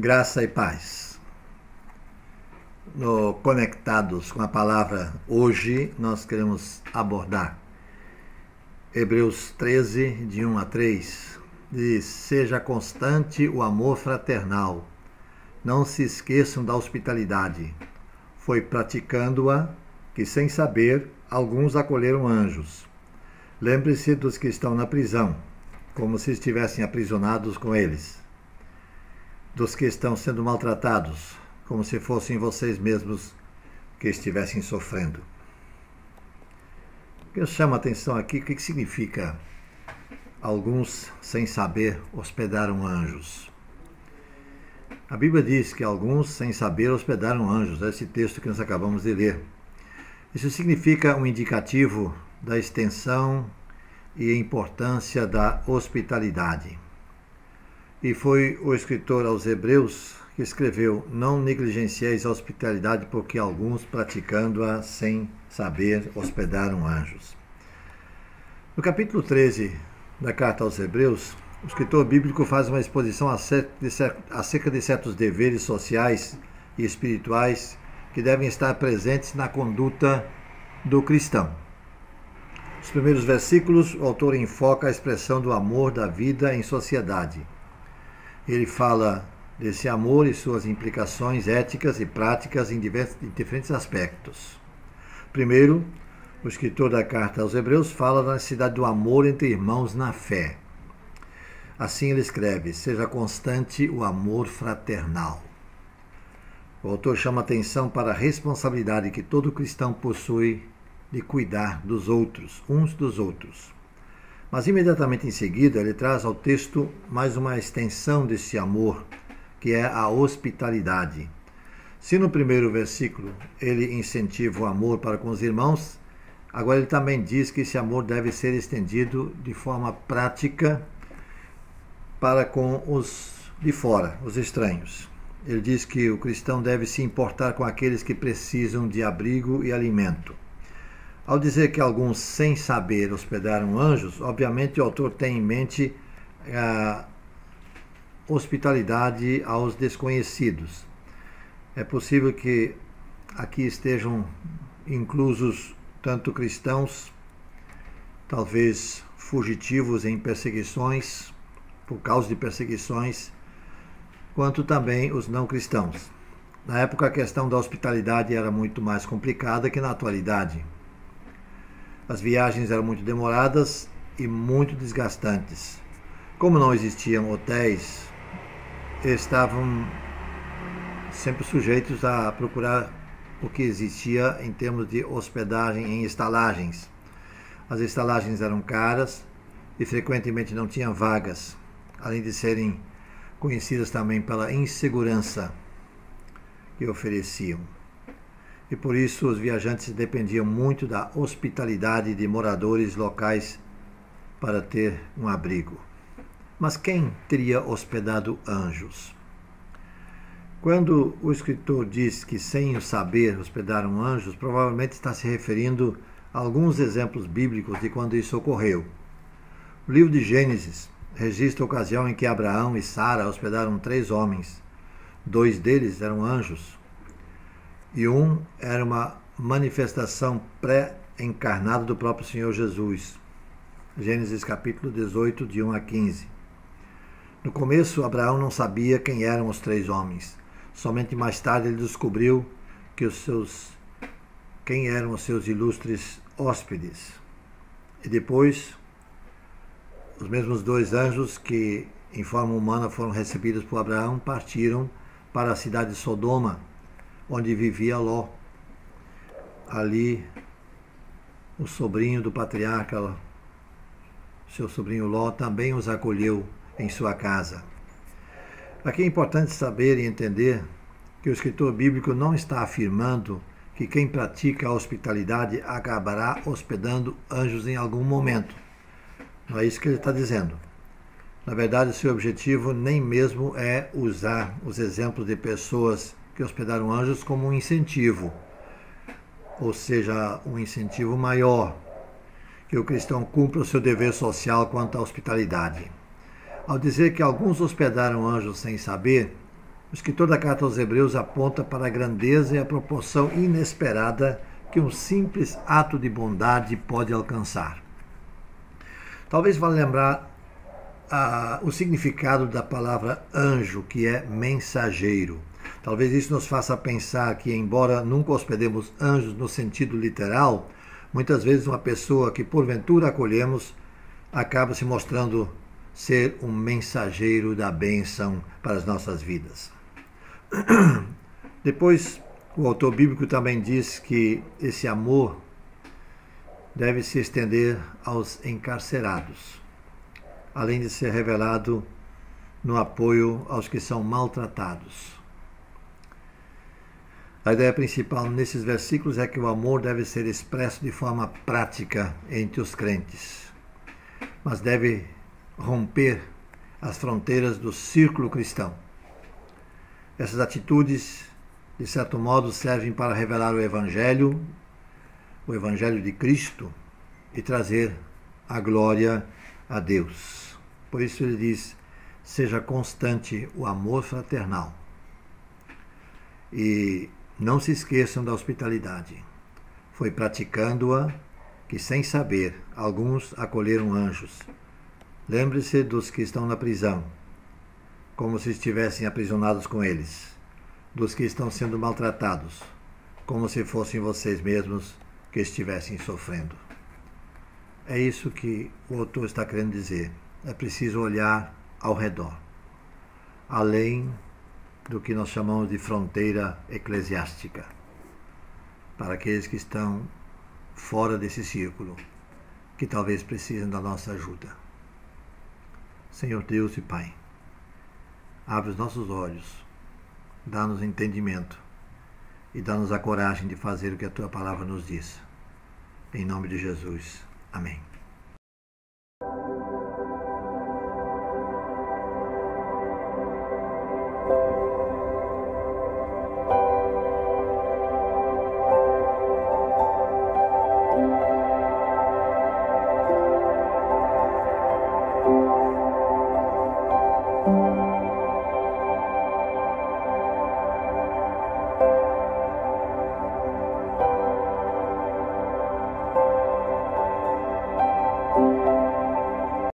Graça e paz. No Conectados com a Palavra, hoje nós queremos abordar Hebreus 13, de 1 a 3, diz: seja constante o amor fraternal, não se esqueçam da hospitalidade. Foi praticando-a que, sem saber, alguns acolheram anjos. Lembre-se dos que estão na prisão, como se estivessem aprisionados com eles. Dos que estão sendo maltratados, como se fossem vocês mesmos que estivessem sofrendo. O que chama a atenção aqui, o que significa alguns, sem saber, hospedaram anjos? A Bíblia diz que alguns, sem saber, hospedaram anjos. É esse texto que nós acabamos de ler. Isso significa um indicativo da extensão e importância da hospitalidade. E foi o escritor aos Hebreus que escreveu: não negligencieis a hospitalidade, porque alguns, praticando-a sem saber, hospedaram anjos. No capítulo 13 da carta aos Hebreus, o escritor bíblico faz uma exposição acerca de certos deveres sociais e espirituais que devem estar presentes na conduta do cristão. Nos primeiros versículos, o autor enfoca a expressão do amor da vida em sociedade. Ele fala desse amor e suas implicações éticas e práticas em diferentes aspectos. Primeiro, o escritor da carta aos Hebreus fala da necessidade do amor entre irmãos na fé. Assim ele escreve: seja constante o amor fraternal. O autor chama atenção para a responsabilidade que todo cristão possui de cuidar dos outros, uns dos outros. Mas imediatamente em seguida ele traz ao texto mais uma extensão desse amor, que é a hospitalidade. Se no primeiro versículo ele incentiva o amor para com os irmãos, agora ele também diz que esse amor deve ser estendido de forma prática para com os de fora, os estranhos. Ele diz que o cristão deve se importar com aqueles que precisam de abrigo e alimento. Ao dizer que alguns, sem saber, hospedaram anjos, obviamente o autor tem em mente a hospitalidade aos desconhecidos. É possível que aqui estejam inclusos tanto cristãos, talvez fugitivos em perseguições, por causa de perseguições, quanto também os não cristãos. Na época, a questão da hospitalidade era muito mais complicada que na atualidade. As viagens eram muito demoradas e muito desgastantes. Como não existiam hotéis, estavam sempre sujeitos a procurar o que existia em termos de hospedagem em estalagens. As estalagens eram caras e frequentemente não tinham vagas, além de serem conhecidas também pela insegurança que ofereciam. E por isso os viajantes dependiam muito da hospitalidade de moradores locais para ter um abrigo. Mas quem teria hospedado anjos? Quando o escritor diz que, sem o saber, hospedaram anjos, provavelmente está se referindo a alguns exemplos bíblicos de quando isso ocorreu. O livro de Gênesis registra a ocasião em que Abraão e Sara hospedaram 3 homens. 2 deles eram anjos, e um era uma manifestação pré-encarnada do próprio Senhor Jesus. Gênesis capítulo 18, de 1 a 15. No começo, Abraão não sabia quem eram os 3 homens. Somente mais tarde ele descobriu quem eram os seus ilustres hóspedes. E depois, os mesmos 2 anjos que, em forma humana, foram recebidos por Abraão, partiram para a cidade de Sodoma, onde vivia Ló. Ali, o sobrinho do patriarca, seu sobrinho Ló, também os acolheu em sua casa. Aqui é importante saber e entender que o escritor bíblico não está afirmando que quem pratica a hospitalidade acabará hospedando anjos em algum momento. Não é isso que ele está dizendo. Na verdade, seu objetivo nem mesmo é usar os exemplos de pessoas que hospedaram anjos como um incentivo, ou seja, um incentivo maior, que o cristão cumpra o seu dever social quanto à hospitalidade. Ao dizer que alguns hospedaram anjos sem saber, O escritor da carta aos Hebreus aponta para a grandeza e a proporção inesperada que um simples ato de bondade pode alcançar. Talvez valha lembrar o significado da palavra anjo, que é mensageiro. Talvez isso nos faça pensar que, embora nunca hospedemos anjos no sentido literal, muitas vezes uma pessoa que porventura acolhemos acaba se mostrando ser um mensageiro da bênção para as nossas vidas. Depois, o autor bíblico também diz que esse amor deve se estender aos encarcerados, além de ser revelado no apoio aos que são maltratados. A ideia principal nesses versículos é que o amor deve ser expresso de forma prática entre os crentes, mas deve romper as fronteiras do círculo cristão. Essas atitudes, de certo modo, servem para revelar o Evangelho de Cristo, e trazer a glória a Deus. Por isso ele diz: seja constante o amor fraternal. E não se esqueçam da hospitalidade. Foi praticando-a que, sem saber, alguns acolheram anjos. Lembre-se dos que estão na prisão, como se estivessem aprisionados com eles, dos que estão sendo maltratados, como se fossem vocês mesmos que estivessem sofrendo. É isso que o autor está querendo dizer. É preciso olhar ao redor, além do que nós chamamos de fronteira eclesiástica, para aqueles que estão fora desse círculo, que talvez precisem da nossa ajuda. Senhor Deus e Pai, abre os nossos olhos, dá-nos entendimento e dá-nos a coragem de fazer o que a Tua palavra nos diz. Em nome de Jesus. Amém.